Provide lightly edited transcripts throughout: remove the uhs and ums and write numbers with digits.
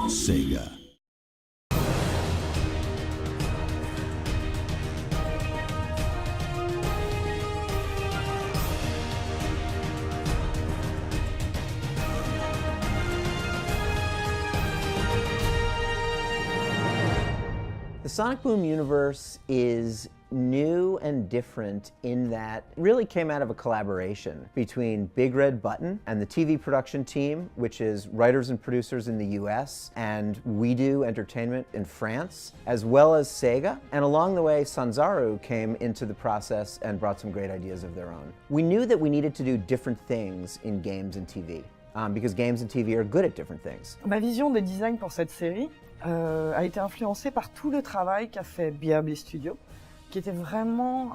Sega. The Sonic Boom universe is new and different in that it really came out of a collaboration between Big Red Button and the TV production team, which is writers and producers in the US, and We Do Entertainment in France, as well as Sega. And along the way, Sanzaru came into the process and brought some great ideas of their own. We knew that we needed to do different things in games and TV, because games and TV are good at different things. Ma vision des designs pour cette série a été influencée par tout le travail qu'a fait BRB Studio, qui était vraiment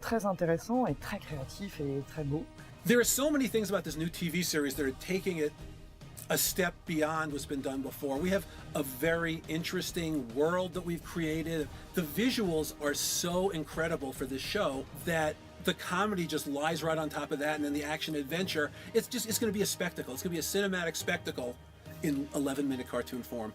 très intéressant et très créatif et très beau. There are so many things about this new TV series that are taking it a step beyond what's been done before. We have a very interesting world that we've created. The visuals are so incredible for this show that the comedy just lies right on top of that, and then the action adventure, it's going to be a spectacle. It's going to be a cinematic spectacle in 11-minute cartoon form.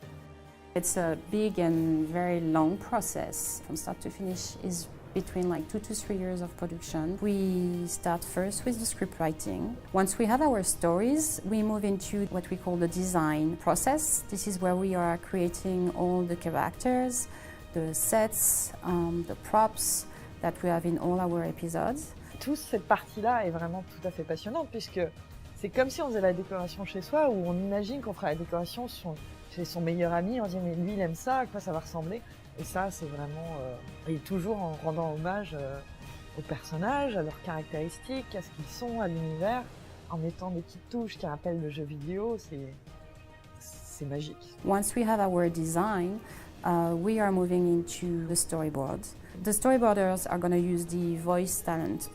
It's a big and very long process. From start to finish is between like 2 to 3 years of production. We start first with the script writing. Once we have our stories, we move into what we call the design process. This is where we are creating all the characters, the sets, the props that we have in all our episodes. Toute cette partie-là est vraiment tout à fait passionnante, puisque c'est comme si on faisait la décoration chez soi, où on imagine qu'on fera la décoration chez son meilleur ami, on se dit mais lui il aime ça, à quoi ça va ressembler? Et ça c'est vraiment, et toujours en rendant hommage aux personnages, à leurs caractéristiques, à ce qu'ils sont, à l'univers, en mettant des petites touches qui rappellent le jeu vidéo, c'est magique. Once we have our design, we are moving into the storyboard. The storyboarders are going to use the voice talent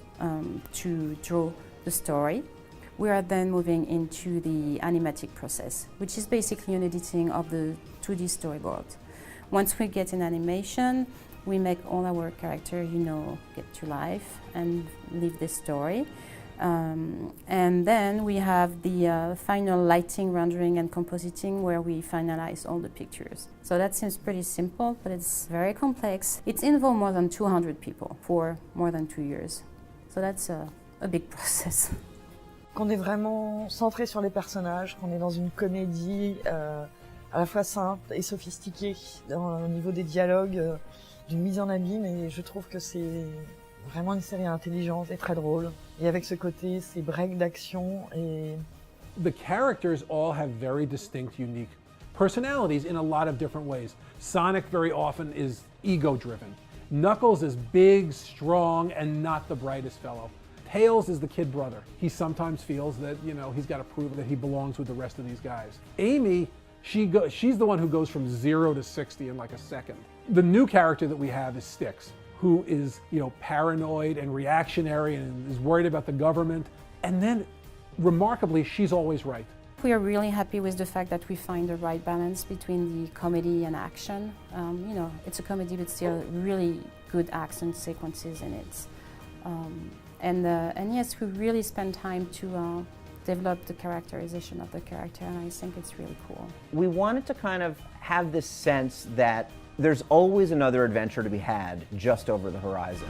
to draw the story. We are then moving into the animatic process, which is basically an editing of the 2D storyboard. Once we get in animation, we make all our characters, get to life and live the story. And then we have the final lighting, rendering and compositing, where we finalize all the pictures. So that seems pretty simple, but it's very complex. It's involved more than 200 people for more than 2 years. So that's a big process. Qu'on est vraiment centré sur les personnages, qu'on est dans une comédie à la fois simple et sophistiquée au niveau des dialogues, d'une mise en abîme, et je trouve que c'est vraiment une série intelligente et très drôle. Et avec ce côté, ces breaks d'action et... The characters all have very distinct, unique personalities in a lot of different ways. Sonic very often is ego-driven. Knuckles is big, strong, and not the brightest fellow. Tails is the kid brother. He sometimes feels that, he's got to prove that he belongs with the rest of these guys. Amy, she's the one who goes from 0 to 60 in like a second. The new character that we have is Styx, who is, paranoid and reactionary and is worried about the government. And then, remarkably, she's always right. We are really happy with the fact that we find the right balance between the comedy and action. It's a comedy, but still really good action sequences in it. And yes, we really spend time to develop the characterization of the character, and I think it's really cool. We wanted to kind of have this sense that there's always another adventure to be had just over the horizon.